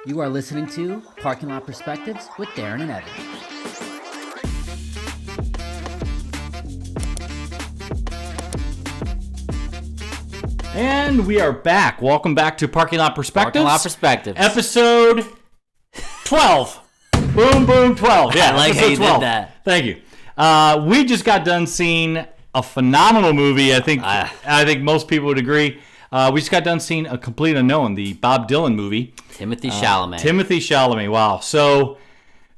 You are listening to Parking Lot Perspectives with Darin and Evan. And we are back. Welcome back to Parking Lot Perspectives. Parking Lot Perspectives. Episode 12. Boom, boom, 12. Yeah, I like how you 12. did that. Thank you. We just got done seeing a phenomenal movie. I think most people would agree. We just got done seeing A Complete Unknown, the Bob Dylan movie. Timothy Chalamet. Timothy Chalamet. Wow. So,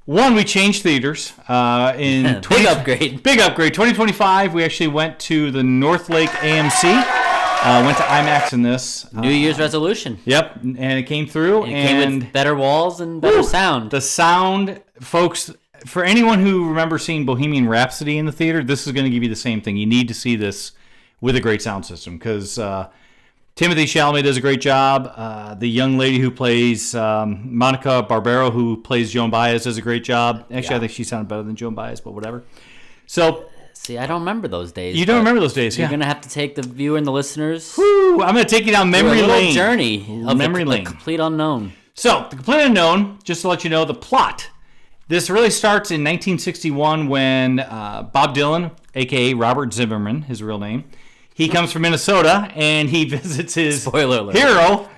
one, we changed theaters. In Big upgrade. Big upgrade. 2025, we actually went to the North Lake AMC. Went to IMAX in this. New Year's resolution. Yep, and it came through. And it came with better walls and better sound. The sound, folks, for anyone who remembers seeing Bohemian Rhapsody in the theater, this is going to give you the same thing. You need to see this with a great sound system because Timothy Chalamet does a great job. The young lady who plays Monica Barbaro, who plays Joan Baez, does a great job. Actually, I think she sounded better than Joan Baez, but whatever. So... See, I don't remember those days. You don't remember those days, You're going to have to take the viewer and the listeners... Woo, I'm going to take you down memory lane. Journey of memory lane. The Complete Unknown. So, The Complete Unknown, just to let you know, the plot. This really starts in 1961 when Bob Dylan, a.k.a. Robert Zimmerman, his real name, he comes from Minnesota and he visits his hero.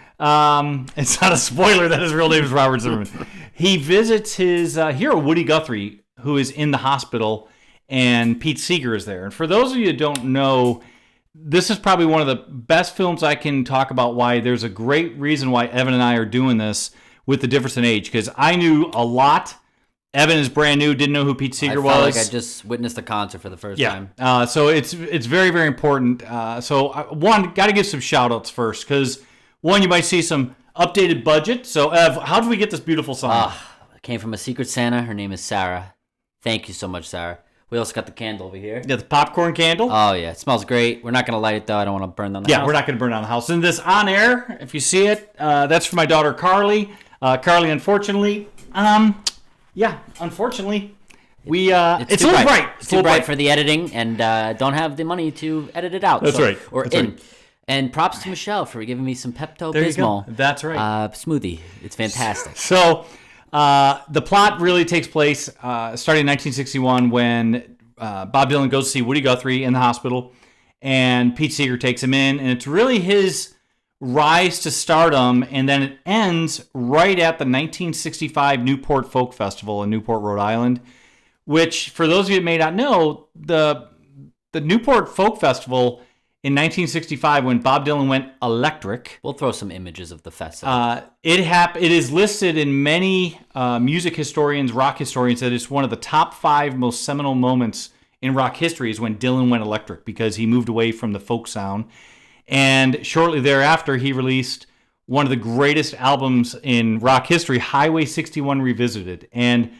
It's not a spoiler that his real name is Robert Zimmerman. He visits his hero, Woody Guthrie, who is in the hospital, and Pete Seeger is there. And for those of you who don't know, this is probably one of the best films I can talk about why there's a great reason why Evan and I are doing this with the difference in age. Because I knew a lot. Evan is brand new, didn't know who Pete Seeger was. I felt like I just witnessed a concert for the first time. So it's very, very important. One, got to give some shout-outs first. Because, one, you might see some updated budget. So, Ev, how did we get this beautiful song? It came from a Secret Santa. Her name is Sarah. Thank you so much, Sarah. We also got the candle over here. Yeah, the popcorn candle. Oh, yeah. It smells great. We're not going to light it, though. I don't want to burn down the house. Yeah, we're not going to burn down the house. And this on air, if you see it, that's for my daughter, Carly. Carly, unfortunately, unfortunately, it's a little bright. It's too bright for the editing, and don't have the money to edit it out. That's right. Right. And props to Michelle for giving me some Pepto-Bismol. There you go. That's right. Smoothie. It's fantastic. So... the plot really takes place starting in 1961 when Bob Dylan goes to see Woody Guthrie in the hospital, and Pete Seeger takes him in, and it's really his rise to stardom, and then it ends right at the 1965 Newport Folk Festival in Newport, Rhode Island, which, for those of you that may not know, the Newport Folk Festival in 1965, when Bob Dylan went electric... We'll throw some images of the festival. It is listed in many music historians, rock historians, that it's one of the top 5 most seminal moments in rock history is when Dylan went electric, because he moved away from the folk sound. And shortly thereafter, he released one of the greatest albums in rock history, Highway 61 Revisited. And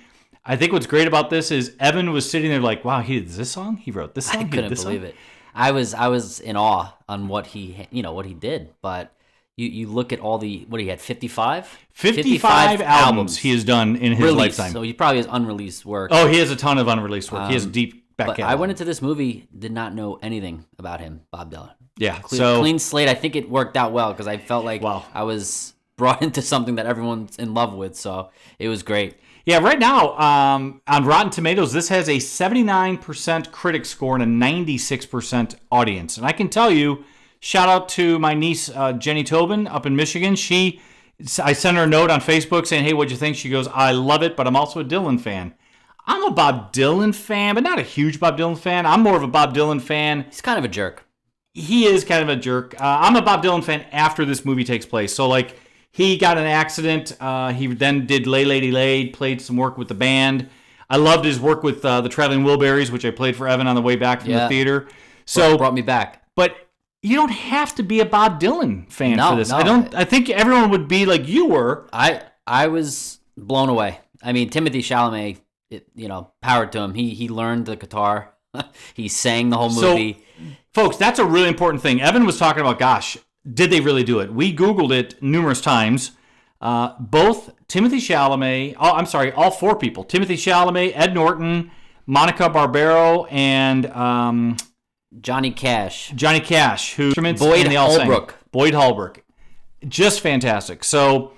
I think what's great about this is Evan was sitting there like, wow, he did this song? He wrote this song? I couldn't believe it. I was in awe on what he did, but you look at all the, what he had, 55 albums he has done in his lifetime. So he probably has unreleased work. Oh, he has a ton of unreleased work. He has a deep back catalog. I went into this movie, did not know anything about him, Bob Dylan. Yeah, clean slate. I think it worked out well because I felt like I was brought into something that everyone's in love with, so it was great. Yeah, right now, on Rotten Tomatoes, this has a 79% critic score and a 96% audience. And I can tell you, shout out to my niece, Jenny Tobin, up in Michigan. I sent her a note on Facebook saying, hey, what'd you think? She goes, I love it, but I'm also a Dylan fan. I'm a Bob Dylan fan, but not a huge Bob Dylan fan. I'm more of a Bob Dylan fan. He's kind of a jerk. He is kind of a jerk. I'm a Bob Dylan fan after this movie takes place. So, like... He got an accident. He then did Lay Lady Lay, played some work with the band. I loved his work with the Traveling Wilburys, which I played for Evan on the way back from the theater. So brought me back. But you don't have to be a Bob Dylan fan for this. I think everyone would be like you were. I was blown away. I mean, Timothy Chalamet, power to him. He learned the guitar. He sang the whole movie. So, folks, that's a really important thing. Evan was talking about, gosh, did they really do it? We Googled it numerous times. Both Timothy Chalamet, all 4 people. Timothy Chalamet, Ed Norton, Monica Barbaro, and Johnny Cash. Who Boyd Holbrook. Boyd Holbrook. Just fantastic. So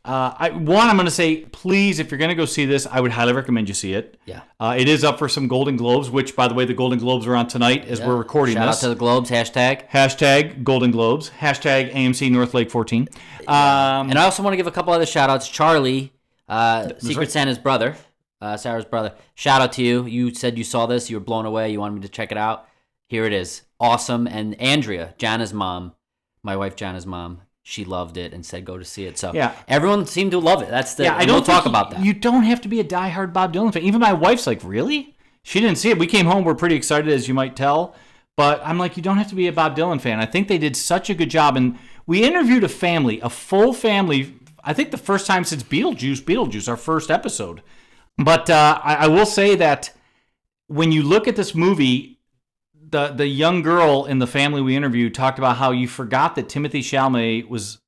I'm going to say, please, if you're going to go see this, I would highly recommend you see it. Yeah. It is up for some Golden Globes, which, by the way, the Golden Globes are on tonight as we're recording Shout this. out to the Globes, hashtag. Hashtag Golden Globes. Hashtag AMC North Lake 14. And I also want to give a couple other shout outs. Charlie, Secret Santa's brother, Sarah's brother. Shout out to you. You said you saw this. You were blown away. You wanted me to check it out. Here it is. Awesome. And Andrea, Jana's mom, my wife Jana's mom, she loved it and said go to see it. So everyone seemed to love it. That's the. I don't talk about that. You don't have to be a diehard Bob Dylan fan. Even my wife's like, really? She didn't see it. We came home. We're pretty excited, as you might tell. But I'm like, you don't have to be a Bob Dylan fan. I think they did such a good job. And we interviewed a full family. I think the first time since Beetlejuice, our first episode. But I will say that when you look at this movie, the young girl in the family we interviewed talked about how you forgot that Timothée Chalamet was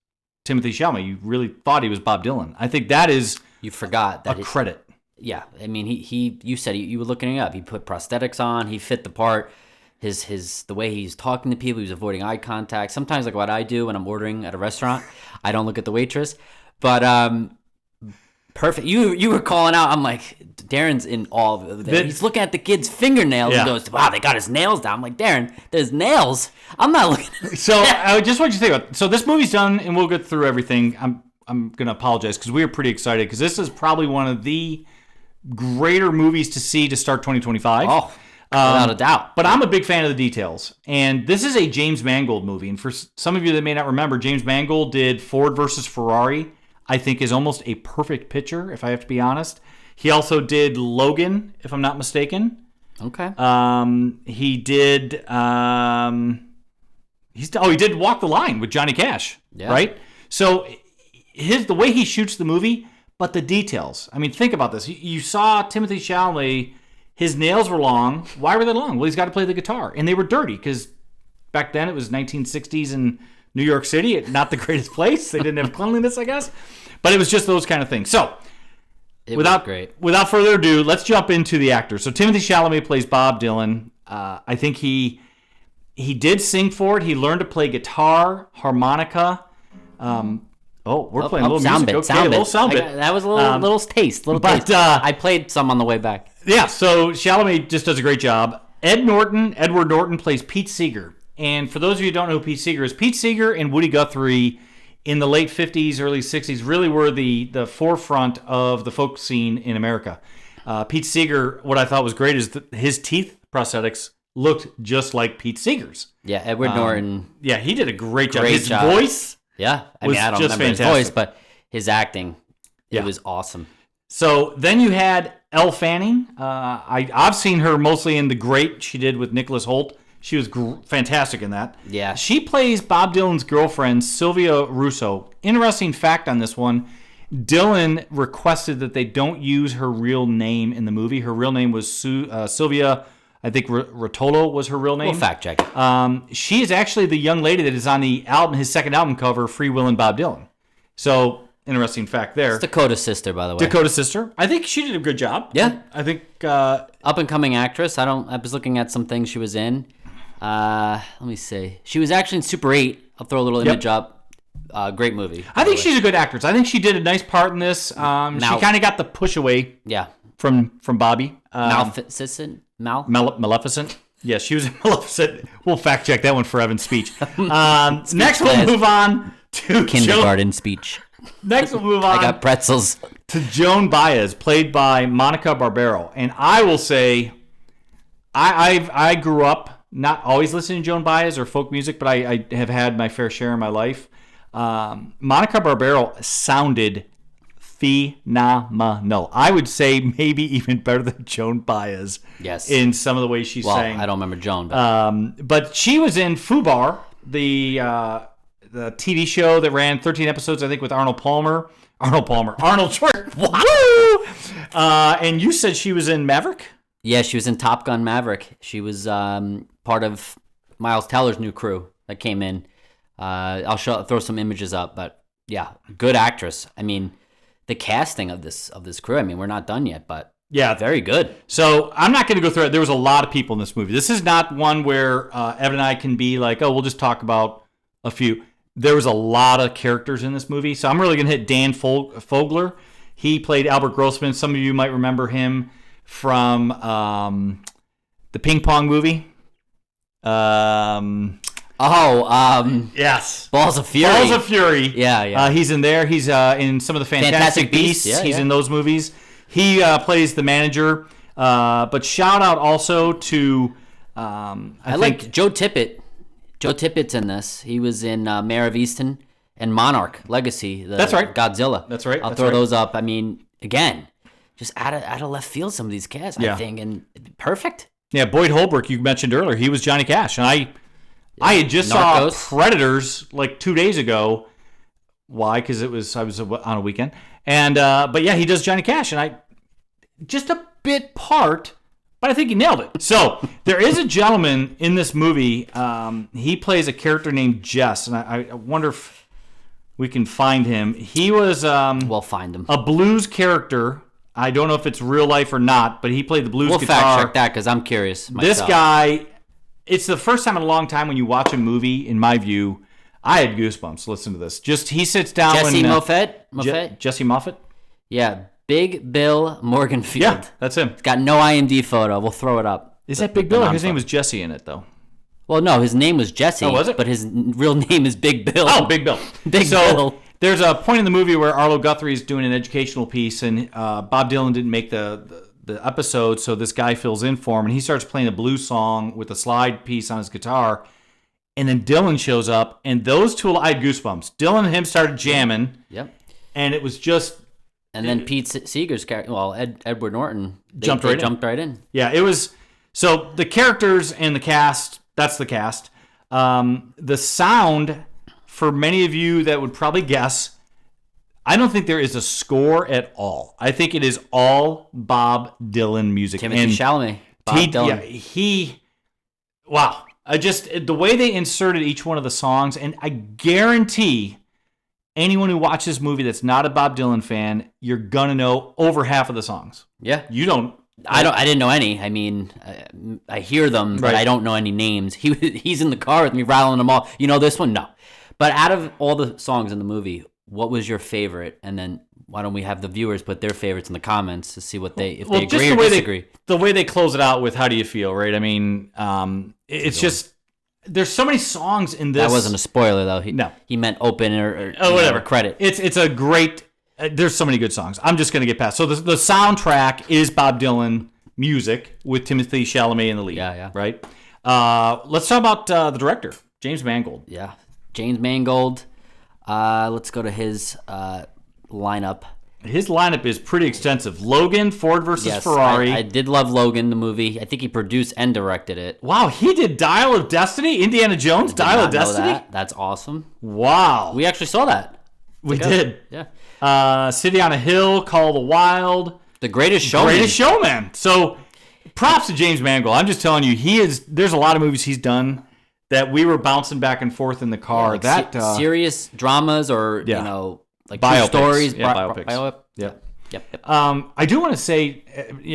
Timothée Chalamet. You really thought he was Bob Dylan. I think that is you forgot that credit. Yeah, I mean he you said you were looking it up. He put prosthetics on. He fit the part. His the way he's talking to people. He was avoiding eye contact. Sometimes like what I do when I'm ordering at a restaurant, I don't look at the waitress. But perfect. You were calling out. I'm like, Darin's in awe of that. He's looking at the kid's fingernails and goes, wow, they got his nails down. I'm like, Darin, there's nails. I'm not looking at So I just want you to think about it. So this movie's done, and we'll get through everything. I'm going to apologize because we are pretty excited because this is probably one of the greater movies to see to start 2025. Oh, without a doubt. But I'm a big fan of the details. And this is a James Mangold movie. And for some of you that may not remember, James Mangold did Ford versus Ferrari. I think is almost a perfect picture, if I have to be honest. He also did Logan, if I'm not mistaken. Okay. He did. He did Walk the Line with Johnny Cash. Yeah. Right. So the way he shoots the movie, but the details. I mean, think about this. You saw Timothée Chalamet. His nails were long. Why were they long? Well, he's got to play the guitar, and they were dirty because back then it was 1960s and New York City, not the greatest place. They didn't have cleanliness, I guess. But it was just those kind of things. So, without further ado, let's jump into the actors. So, Timothée Chalamet plays Bob Dylan. I think he did sing for it. He learned to play guitar, harmonica. We're playing a little sound music. Bit, a little sound bit. That was a little taste. Taste. I played some on the way back. Yeah, so Chalamet just does a great job. Edward Norton plays Pete Seeger. And for those of you who don't know who Pete Seeger is, Pete Seeger and Woody Guthrie in the late 50s, early 60s really were the forefront of the folk scene in America. Pete Seeger, what I thought was great is that his teeth prosthetics looked just like Pete Seeger's. Yeah, Edward Norton. Yeah, he did a great job. His voice I don't remember fantastic. His voice, but his acting, it was awesome. So then you had Elle Fanning. I've seen her mostly in The Great she did with Nicholas Hoult. She was fantastic in that. Yeah. She plays Bob Dylan's girlfriend, Sylvia Russo. Interesting fact on this one, Dylan requested that they don't use her real name in the movie. Her real name was Sylvia, I think Rotolo was her real name. We'll fact check it. She is actually the young lady that is on the album, his second album cover, Free Willin' Bob Dylan. So, interesting fact there. It's Dakota's sister, by the way. Dakota's sister. I think she did a good job. Yeah. I think... up-and-coming actress. I was looking at some things she was in. Let me see. She was actually in Super 8. I'll throw a little image up. Great movie. I think she's a good actress. I think she did a nice part in this. She kind of got the push away. Yeah. From Bobby. Maleficent. Yes, she was in Maleficent. We'll fact check that one for Evan's speech. Next, we'll move on to kindergarten speech. Next, we'll move on. I got pretzels. To Joan Baez, played by Monica Barbaro, and I will say, I grew up not always listening to Joan Baez or folk music, but I have had my fair share in my life. Monica Barbaro sounded phenomenal. I would say maybe even better than Joan Baez. Yes. In some of the ways she sang. I don't remember Joan, but she was in Fubar, the TV show that ran 13 episodes, I think, with Arnold Schwarzenegger. Wow. And you said she was in Maverick? Yeah, she was in Top Gun Maverick. She was part of Miles Teller's new crew that came in. I'll throw some images up, but yeah, good actress. I mean, the casting of this crew. I mean, we're not done yet, but yeah, very good. So I'm not going to go through it. There was a lot of people in this movie. This is not one where Evan and I can be like, oh, we'll just talk about a few. There was a lot of characters in this movie, so I'm really going to hit Dan Fogler. He played Albert Grossman. Some of you might remember him from the ping pong movie. Yes. Balls of Fury. Balls of Fury. Yeah. He's in there. He's in some of the Fantastic Beasts. Yeah, he's in those movies. He plays the manager. But shout out also to I like Joe Tippett. Joe Tippett's in this. He was in Mayor of Easton and Monarch Legacy. That's right. Godzilla. That's right. I'll throw those up. I mean, again, just out of left field, some of these casts, I think, and perfect. Yeah, Boyd Holbrook, you mentioned earlier, he was Johnny Cash, and I had just Narcos. saw Predators like 2 days ago. Why? Because I was on a weekend, and but yeah, he does Johnny Cash, and I just a bit part. But I think he nailed it. So there is a gentleman in this movie. He plays a character named Jess, and I wonder if we can find him. He was We'll find him. a blues character. I don't know if it's real life or not, but he played the blues guitar. We'll fact check that because I'm curious myself. This guy, it's the first time in a long time when you watch a movie, in my view, I had goosebumps. Listen to this. Just he sits down. Jesse Moffett. Jesse Moffett. Yeah. Big Bill Morganfield. Yeah, that's him. It's got no IMDb photo. We'll throw it up. Is that Big Bill? Or his name was Jesse in it, though. Well, no, his name was Jesse. Oh, was it? But his real name is Big Bill. Oh, Big Bill. Big Bill. There's a point in the movie where Arlo Guthrie is doing an educational piece, and Bob Dylan didn't make the episode, so this guy fills in for him, and he starts playing a blues song with a slide piece on his guitar, and then Dylan shows up, and those two, I had goosebumps. Dylan and him started jamming. Yep. And it was just... And then Pete Seeger's character, Edward Norton, jumped right in. Yeah, it was... So the characters and the cast, that's the cast. The sound, for many of you that would probably guess, I don't think there is a score at all. I think it is all Bob Dylan music. Timothy Chalamet. Bob Dylan. Yeah, wow. The way they inserted each one of the songs, and I guarantee anyone who watches this movie that's not a Bob Dylan fan, you're gonna know over half of the songs. Yeah. You don't. I didn't know any. I mean, I hear them, but I don't know any names. He's in the car with me, rattling them all. You know this one? No. But out of all the songs in the movie, what was your favorite? And then why don't we have the viewers put their favorites in the comments to see what they agree or disagree? The way they close it out with "How do you feel?" Right? I mean, it's just there's so many songs in this. That wasn't a spoiler though. He meant open or whatever credit. It's a great. There's so many good songs. I'm just gonna get past. So the soundtrack is Bob Dylan music with Timothy Chalamet in the lead. Yeah. Right. Let's talk about the director, James Mangold. Yeah, James Mangold. Let's go to his lineup. His lineup is pretty extensive. Logan, Ford versus Ferrari. I did love Logan, the movie. I think he produced and directed it. Wow, he did Dial of Destiny? Indiana Jones, Dial of Destiny? That's awesome. Wow. We actually saw that. We did. Yeah. City on a Hill, Call of the Wild. The Greatest Showman. Greatest Showman. So, props to James Mangold. I'm just telling you, there's a lot of movies he's done that we were bouncing back and forth in the car. Serious dramas or, like biopics. True stories. Yeah, biopics. Yep. I do want to say,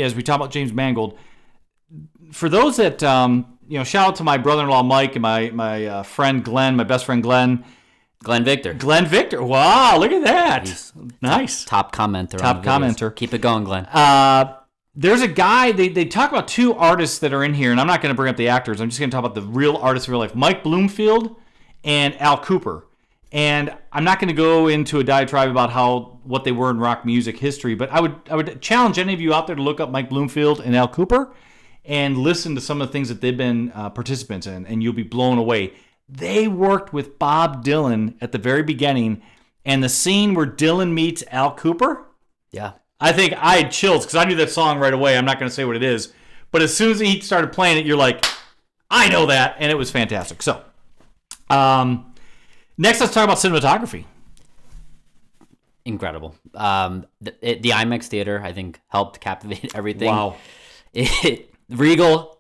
as we talk about James Mangold, for those that, shout out to my brother-in-law Mike and my friend Glenn, my best friend Glenn. Glenn Victor. Wow, look at that. He's nice. Top commenter. Top commenter. Keep it going, Glenn. There's a guy, they talk about two artists that are in here, and I'm not going to bring up the actors. I'm just going to talk about the real artists in real life. Mike Bloomfield and Al Cooper. And I'm not going to go into a diatribe about what they were in rock music history, but I would challenge any of you out there to look up Mike Bloomfield and Al Cooper and listen to some of the things that they've been participants in, and you'll be blown away. They worked with Bob Dylan at the very beginning, and the scene where Dylan meets Al Cooper, yeah, I think I had chills because I knew that song right away. I'm not going to say what it is, but as soon as he started playing it, you're like, I know that, and it was fantastic. So, next, let's talk about cinematography. Incredible. The IMAX theater, I think, helped captivate everything. Wow. Regal.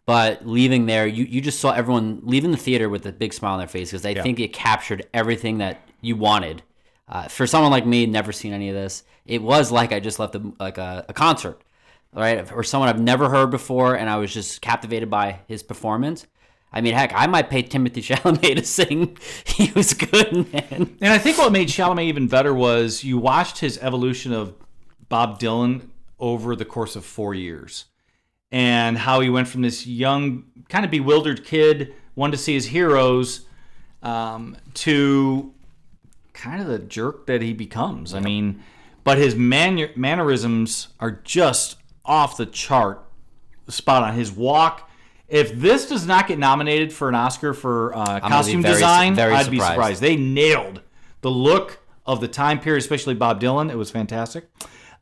But leaving there, you just saw everyone leaving the theater with a big smile on their face because I think it captured everything that you wanted. For someone like me, never seen any of this, it was like I just left a concert, right? Or someone I've never heard before, and I was just captivated by his performance. I mean, heck, I might pay Timothy Chalamet to sing. He was good, man. And I think what made Chalamet even better was you watched his evolution of Bob Dylan over the course of 4 years, and how he went from this young, kind of bewildered kid, wanted to see his heroes, to kind of the jerk that he becomes. I mean, but his mannerisms are just off the chart, spot on. His walk. If this does not get nominated for an Oscar for costume design, I'd be surprised. They nailed the look of the time period, especially Bob Dylan. It was fantastic.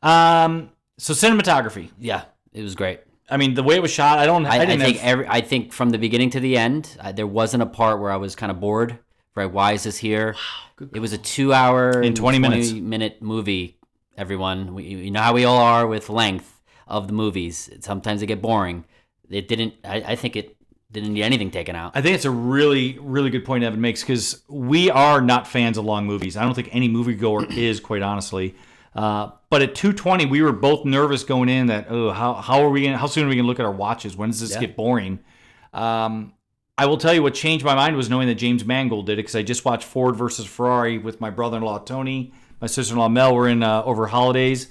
So cinematography. Yeah, it was great. I mean, the way it was shot, I think from the beginning to the end, there wasn't a part where I was kind of bored. Right? Why is this here? Wow, it was a 2-hour and 20 minute movie. Everyone, you know how we all are with length of the movies. Sometimes they get boring. It didn't. I think it didn't need anything taken out. I think it's a really, really good point Evan makes, because we are not fans of long movies. I don't think any moviegoer is, quite honestly. But at 2:20, we were both nervous going in that, how soon are we gonna look at our watches? When does this get boring? I will tell you what changed my mind was knowing that James Mangold did it, because I just watched Ford versus Ferrari with my brother-in-law Tony, my sister-in-law Mel. We're in over holidays.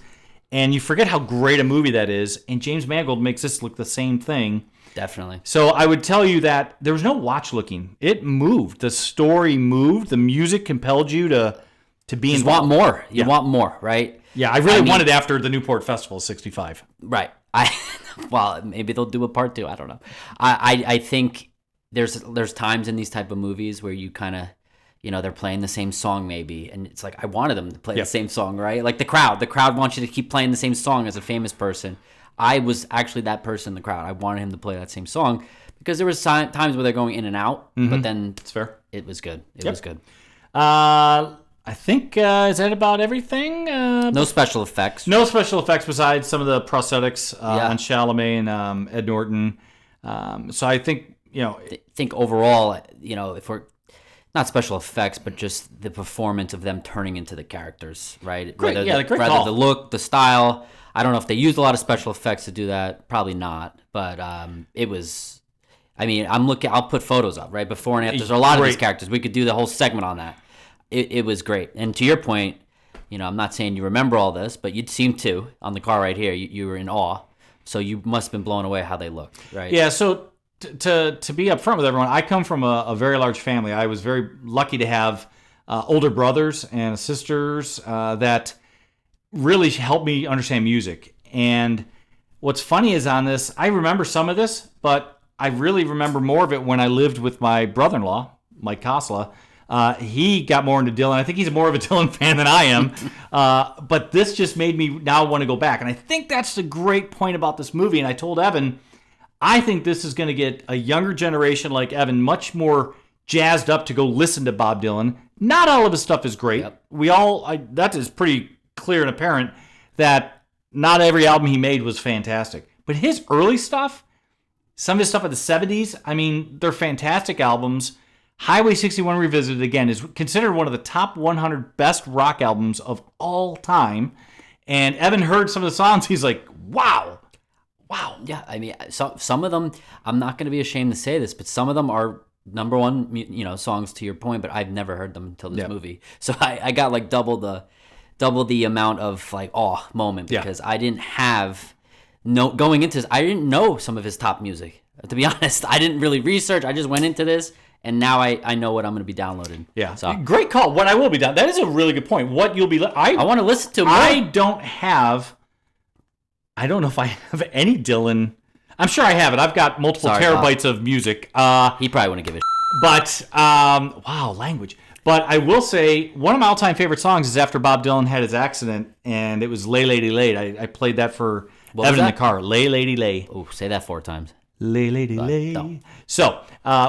And you forget how great a movie that is. And James Mangold makes this look the same thing. Definitely. So I would tell you that there was no watch looking. It moved. The story moved. The music compelled you to be just involved. Want more. You want more, right? Yeah, I really wanted after the Newport Festival 65. Right. Well, maybe they'll do a part 2. I don't know. I think there's times in these type of movies where you kind of, they're playing the same song maybe, and it's like I wanted them to play the same song, right? Like the crowd wants you to keep playing the same song as a famous person. I was actually that person in the crowd. I wanted him to play that same song because there was times where they're going in and out, but then it's fair. It was good. It was good. I think is that about everything? No special effects. No special effects besides some of the prosthetics on Chalamet and Ed Norton. So I think think overall, if we're not special effects, but just the performance of them turning into the characters, right? Great, Rather call. The look, the style. I don't know if they used a lot of special effects to do that. Probably not. But it was. I mean, I'll put photos up right before and after. There's a lot of these characters. We could do the whole segment on that. It was great. And to your point, I'm not saying you remember all this, but you'd seem to on the car right here. You were in awe, so you must have been blown away how they looked, right? Yeah. So. To be upfront with everyone, I come from a very large family. I was very lucky to have older brothers and sisters that really helped me understand music. And what's funny is on this, I remember some of this, but I really remember more of it when I lived with my brother-in-law, Mike Kosla. He got more into Dylan. I think he's more of a Dylan fan than I am. But this just made me now want to go back. And I think that's the great point about this movie. And I told Evan, I think this is going to get a younger generation like Evan much more jazzed up to go listen to Bob Dylan. Not all of his stuff is great. Yep. That is pretty clear and apparent that not every album he made was fantastic. But his early stuff, some of his stuff in the 70s, I mean, they're fantastic albums. Highway 61 Revisited, again, is considered one of the top 100 best rock albums of all time. And Evan heard some of the songs, he's like, wow. Wow. Yeah, I mean, some of them, I'm not going to be ashamed to say this, but some of them are number one, songs to your point, but I've never heard them until this movie. So I got like double the amount of like awe moment because I didn't have going into this, I didn't know some of his top music. To be honest, I didn't really research. I just went into this, and now I know what I'm going to be downloading. Yeah. So great call. What I will be down. That is a really good point. What you'll be. I want to listen to more. I don't know if I have any Dylan. I'm sure I have it. I've got multiple terabytes of music. He probably wouldn't give it. But wow, language. But I will say one of my all-time favorite songs is after Bob Dylan had his accident, and it was "Lay Lady Lay." I played that for Evan in the car. "Lay Lady Lay." Oh, say that 4 times. Lay Lady Lay. No. So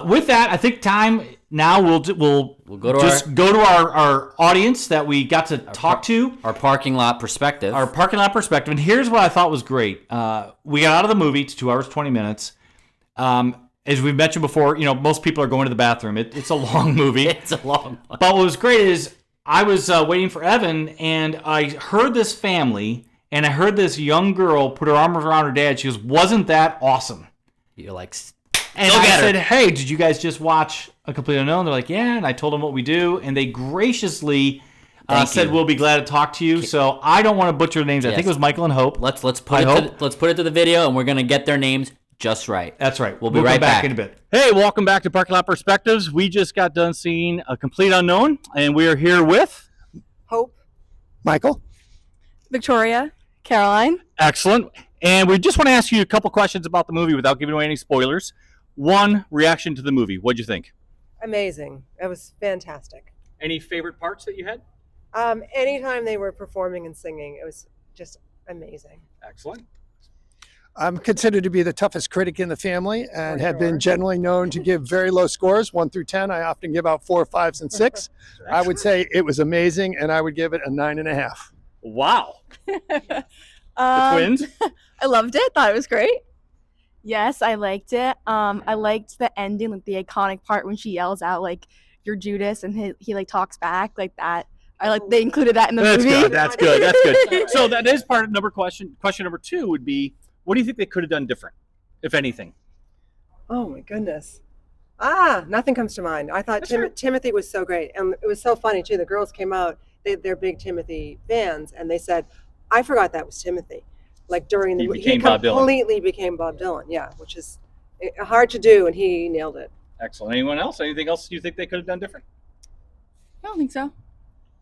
with that, I think time now we'll go to our audience that we got to talk to. Our parking lot perspective. And here's what I thought was great. We got out of the movie. It's 2 hours 20 minutes. As we've mentioned before, most people are going to the bathroom. It's a long movie. It's a long one. But what was great is I was waiting for Evan, and I heard this family, and I heard this young girl put her arms around her dad. She goes, "Wasn't that awesome?" You're like, And Go I get her. said, hey, did you guys just watch A Complete Unknown? They're like, yeah. And I told them what we do. And they graciously said, you. we'll be glad to talk to you. So I don't want to butcher the names. I Yes. think it was Michael and Hope. Let's put it to the video, and we're gonna get their names just right. That's right. We'll be right back in a bit. Hey, welcome back to Parking Lot Perspectives. We just got done seeing A Complete Unknown, and we are here with Hope. Michael? Victoria. Caroline. Excellent. And we just want to ask you a couple questions about the movie without giving away any spoilers. One, reaction to the movie. What'd you think? Amazing. It was fantastic. Any favorite parts that you had? Anytime they were performing and singing, it was just amazing. Excellent. I'm considered to be the toughest critic in the family and have sure. been generally known to give very low scores, 1 through 10. I often give out 4, 5s, and 6. I would say it was amazing, and I would give it a 9.5. Wow. The twins? I loved it. Thought it was great. Yes, I liked it. I liked the ending, like the iconic part when she yells out like "You're Judas" and he like talks back like that. I like they included that in the movie. That's good. That's good. So that is part of question. Question number 2 would be, what do you think they could have done different, if anything? Oh my goodness. Nothing comes to mind. I thought That's right. Timothy was so great. And it was so funny too. The girls came out, they're big Timothy fans, and they said, I forgot that was Timothy. Like during the He became Bob Dylan. completely became Bob Dylan. Yeah, which is hard to do, and he nailed it. Excellent. Anyone else? Anything else you think they could have done different? I don't think so.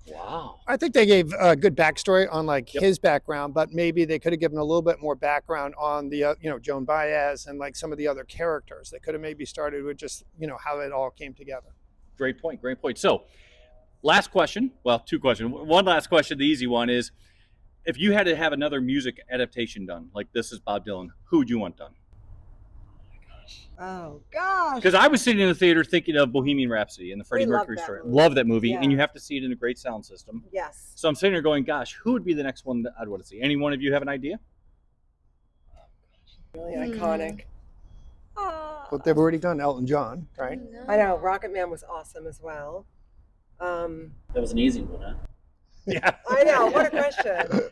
Wow. I think they gave a good backstory on his background, but maybe they could have given a little bit more background on the, Joan Baez and like some of the other characters. They could have maybe started with just, how it all came together. Great point. Great point. So, last question. Well, 2 questions. One last question, the easy one is, if you had to have another music adaptation done, like This Is Bob Dylan, who would you want done? Oh gosh. Because I was sitting in the theater thinking of Bohemian Rhapsody and the Freddie We love Mercury that story. movie. Love that movie, Yeah. and you have to see it in a great sound system. Yes. So I'm sitting there going, gosh, who would be the next one that I'd want to see? Any one of you have an idea? Really iconic. But they've already done Elton John, right? I know. Rocket Man was awesome as well. That was an easy one, huh? Yeah. I know. What a question.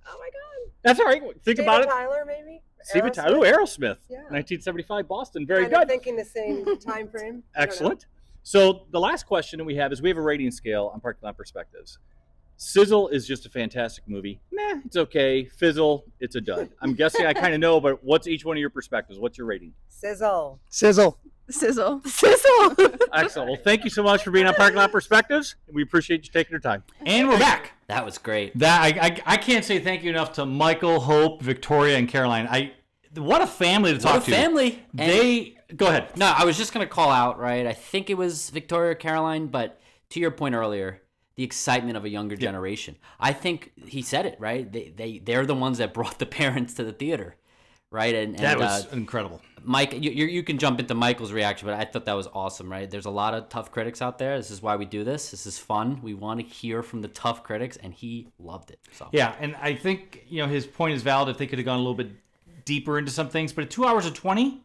Oh my God. That's all right. Think about it. Tyler, maybe. Steven Tyler, Aerosmith, Yeah. 1975 Boston. Very Kind of good. thinking the same time frame. I don't know. Excellent. So the last question that we have is, we have a rating scale on Parking Lot Perspectives. Sizzle is just a fantastic movie. Nah, it's okay. Fizzle, it's a dud. I'm guessing I kind of know, but what's each one of your perspectives? What's your rating? Sizzle. Sizzle. Sizzle. Excellent. Well, thank you so much for being on Parking Lot Perspectives. We appreciate you taking your time. And we're back. That was great. I can't say thank you enough to Michael, Hope, Victoria, and Caroline. What a family to talk What a to. family. Go ahead. No, I was just gonna call out, right? I think it was Victoria or Caroline, but to your point earlier, the excitement of a younger generation. I think he said it, right? They're the ones that brought the parents to the theater, right? And That was incredible. Mike, you can jump into Michael's reaction, but I thought that was awesome, right? There's a lot of tough critics out there. This is why we do this. This is fun. We want to hear from the tough critics, and he loved it. So Yeah, and I think his point is valid if they could have gone a little bit deeper into some things. But at 2 hours and 20,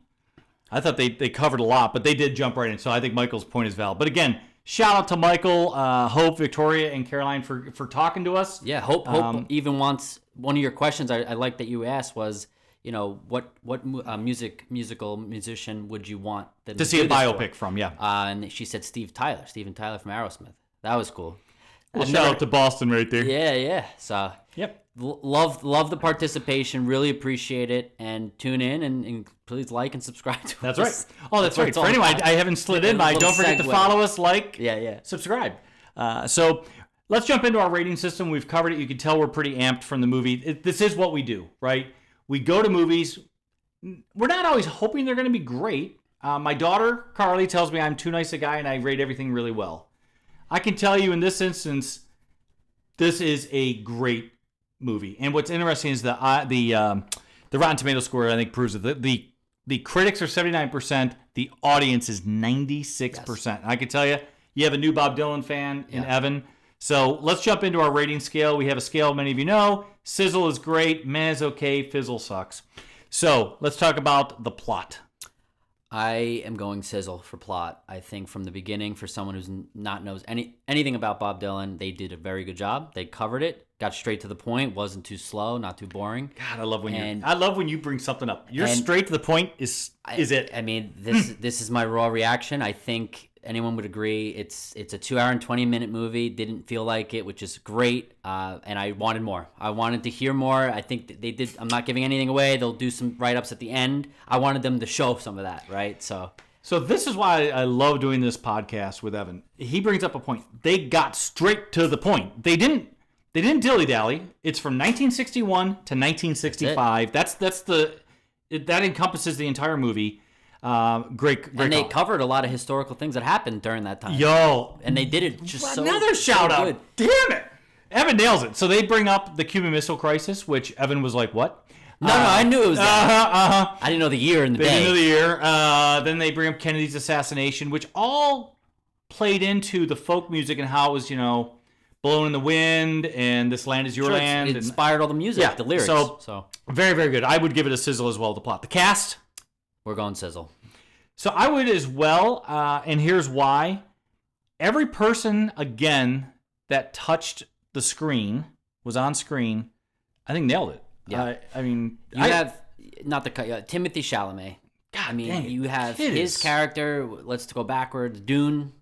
I thought they covered a lot, but they did jump right in. So I think Michael's point is valid. But again, shout out to Michael, Hope, Victoria, and Caroline for talking to us. yeah, Hope even wants one of your questions. I like that you asked was, what musician would you want them To see a do this biopic for? from, yeah. And she said Steven Tyler from Aerosmith. That was cool. Well, I've shout never- out to Boston right there. Yeah. So Yep. love the participation. Really appreciate it. And tune in and please like and subscribe to That's us. right. Oh, that's right. it's For all anyone, about. I haven't slid in, but Little don't forget to segue. follow us, like, Yeah. subscribe. So let's jump into our rating system. We've covered it. You can tell we're pretty amped from the movie. This is what we do, right? We go to movies. We're not always hoping they're going to be great. My daughter, Carly, tells me I'm too nice a guy and I rate everything really well. I can tell you in this instance, this is a great movie. And what's interesting is the Rotten Tomato score, I think, proves it. The critics are 79%. The audience is 96%. Yes. I can tell you, you have a new Bob Dylan fan in Evan. So let's jump into our rating scale. We have a scale many of you know. Sizzle is great. Meh is okay. Fizzle sucks. So let's talk about the plot. I am going sizzle for plot. I think from the beginning, for someone who's not knows anything about Bob Dylan, they did a very good job. They covered it, got straight to the point, wasn't too slow, not too boring. God, I love when you bring something up. You're straight to the point is it. I mean, this is my raw reaction. I think anyone would agree. It's a 2 hour and 20-minute movie. Didn't feel like it, which is great. And I wanted more. I wanted to hear more. I think they did. I'm not giving anything away. They'll do some write-ups at the end. I wanted them to show some of that, right? So this is why I love doing this podcast with Evan. He brings up a point. They got straight to the point. They didn't dilly-dally. It's from 1961 to 1965. That encompasses the entire movie. Great. And they covered a lot of historical things that happened during that time. And they did it just another shout out. Good. Damn it, Evan nails it. So they bring up the Cuban Missile Crisis, which Evan was like, "What?" No, I knew it was that. I didn't know the year and the day. They didn't know the year. Then they bring up Kennedy's assassination, which all played into the folk music and how it was, blowing in the wind and this land is your land. It inspired all the music, the lyrics. So very, very good. I would give it a sizzle as well. The plot, the cast. We're going sizzle. So I would as well, and here's why. Every person, again, that touched the screen, was on screen, I think nailed it. Yeah. You have, not the Timothy Chalamet. God, I mean, dang it. you have his character. Let's go backwards. Dune,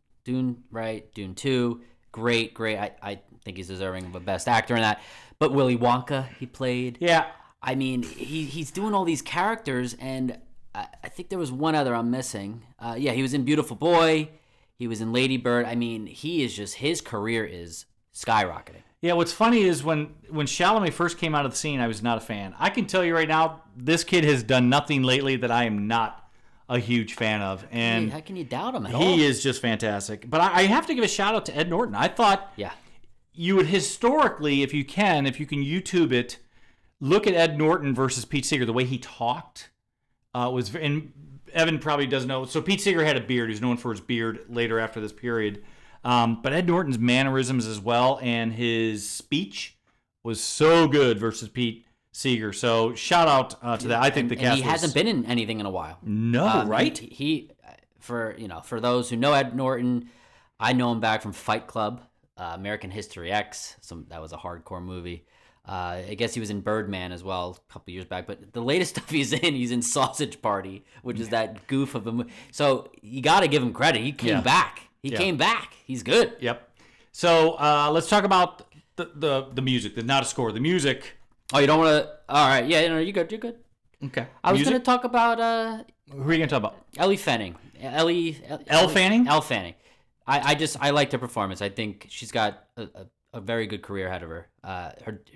right? Dune 2. Great. I think he's deserving of a best actor in that. But Willy Wonka, he played. Yeah. I mean, he's doing all these characters, and I think there was one other I'm missing. He was in Beautiful Boy. He was in Lady Bird. I mean, his career is skyrocketing. Yeah, what's funny is when Chalamet first came out of the scene, I was not a fan. I can tell you right now, this kid has done nothing lately that I am not a huge fan of. And how can you doubt him at all? He is just fantastic. But I have to give a shout out to Ed Norton. I thought you would historically, if you can YouTube it, look at Ed Norton versus Pete Seeger, the way he talked. And Evan probably doesn't know. So Pete Seeger had a beard. He was known for his beard later after this period. But Ed Norton's mannerisms as well and his speech was so good versus Pete Seeger. So shout out to that. I think the cast. And he hasn't been in anything in a while. No, right? He for those who know Ed Norton, I know him back from Fight Club, American History X. That was a hardcore movie. I guess he was in Birdman as well a couple years back. But the latest stuff he's in Sausage Party, which is that goof of a movie. So you got to give him credit. He came back. He came back. He's good. Yep. So let's talk about the music. Not a score. The music. Oh, you don't want to? All right. Yeah. No, you're good. You're good. Okay. I was going to talk about. Who are you going to talk about? Ellie Fanning. Elle Fanning. Elle Fanning. I like her performance. I think she's got a very good career ahead of her.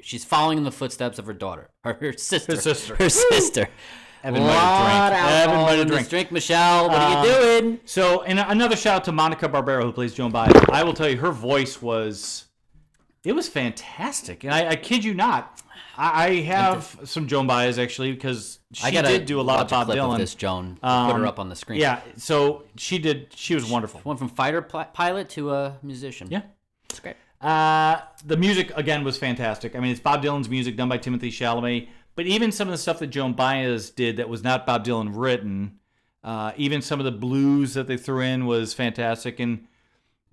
She's following in the footsteps of her daughter, her sister. Her sister. Evan might have drank. Drink, Michelle. What are you doing? So, and another shout out to Monica Barbero, who plays Joan Baez. I will tell you, her voice was fantastic. And I kid you not, I have some Joan Baez, actually, because she did do a lot of Bob Dylan. Of this Joan. Put her up on the screen. Yeah, so she did. She was wonderful. Went from fighter pilot to a musician. Yeah. It's great. The music, again, was fantastic. I mean, it's Bob Dylan's music done by Timothy Chalamet. But even some of the stuff that Joan Baez did that was not Bob Dylan written, even some of the blues that they threw in was fantastic. And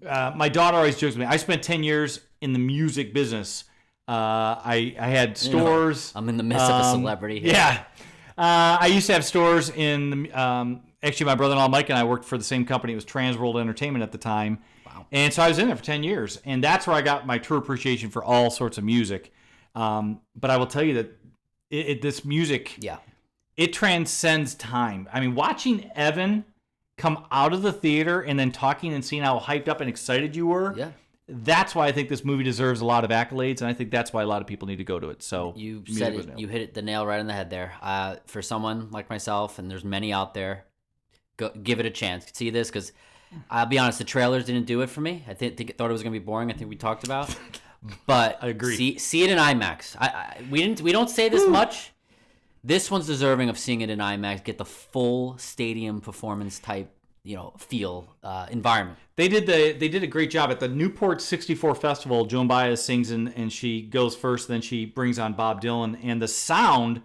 my daughter always jokes with me. I spent 10 years in the music business. I had stores. I'm in the midst of a celebrity here. Yeah. I used to have stores in actually, my brother-in-law Mike and I worked for the same company. It was Trans World Entertainment at the time. Wow. And so I was in there for 10 years. And that's where I got my true appreciation for all sorts of music. But I will tell you that this music, it transcends time. I mean, watching Evan come out of the theater and then talking and seeing how hyped up and excited you were, that's why I think this movie deserves a lot of accolades, and I think that's why a lot of people need to go to it. So you said it, you hit the nail right on the head there. For someone like myself, and there's many out there, give it a chance. See this, because I'll be honest, the trailers didn't do it for me. I thought it was going to be boring. I think we talked about. But I agree. See it in IMAX. We don't say this much. This one's deserving of seeing it in IMAX. Get the full stadium performance type, feel environment. They did a great job at the Newport 64 Festival. Joan Baez sings and she goes first. Then she brings on Bob Dylan and the sound.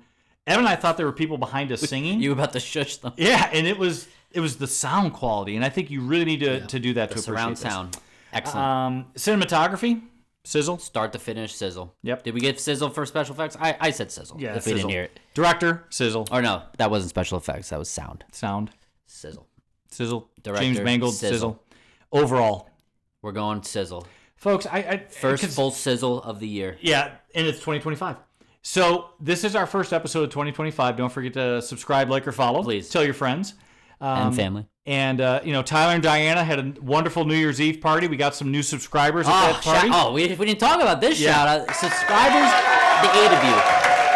Evan and I thought there were people behind us singing. You were about to shush them. Yeah, and it was it was the sound quality, and I think you really need to do that The to surround appreciate this. sound. Excellent. Cinematography, sizzle. Start to finish, sizzle. Yep. Did we get sizzle for special effects? I said sizzle. Yeah, if we sizzle. didn't hear it. Director, sizzle. Or no, that wasn't special effects. That was sound. Sound, Sizzle. sizzle. Director, James Mangold, sizzle. sizzle. Overall, We're going sizzle. folks, I First 'cause- full sizzle of the year. Yeah, and it's 2025. So this is our first episode of 2025. Don't forget to subscribe, like, or follow. Please. Tell your friends. And family. And, Tyler and Diana had a wonderful New Year's Eve party. We got some new subscribers at that party. We didn't talk about this Yeah. shout out. Subscribers, the 8 of you.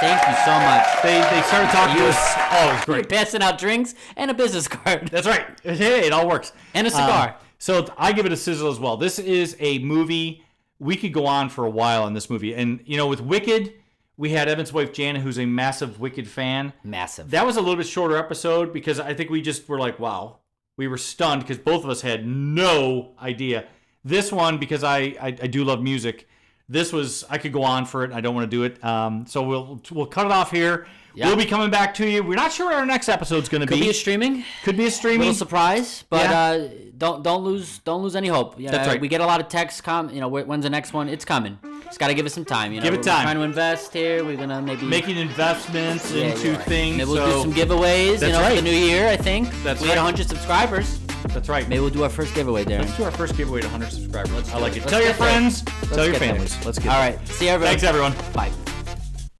Thank you so much. They started talking to us. Oh, it was You're great. passing out drinks and a business card. That's right. Hey, it all works. And a cigar. So I give it a sizzle as well. This is a movie. We could go on for a while on this movie. And, with Wicked, we had Evan's wife, Jana, who's a massive Wicked fan. Massive. That was a little bit shorter episode because I think we just were like, wow. We were stunned because both of us had no idea. This one, because I do love music, I could go on for it. I don't want to do it. So we'll cut it off here. Yeah. We'll be coming back to you. We're not sure what our next episode's going to Could be. be a streaming. Could be a streaming. Little surprise, but Yeah. don't lose any hope. That's right. We get a lot of texts. When's the next one? It's coming. Just got to give it some time. Give it We're time. trying to invest here. We're gonna maybe Making investments into yeah. things. Maybe we'll so do some giveaways. That's For right. the new year. I think That's we had right. 100 subscribers. That's right. Maybe we'll do our first giveaway there. Let's do our first giveaway to 100 subscribers. I like it. Let's Tell your get there. friends. Tell your get there. families. Let's get All there. right. See you, everyone. Thanks, everyone. Bye.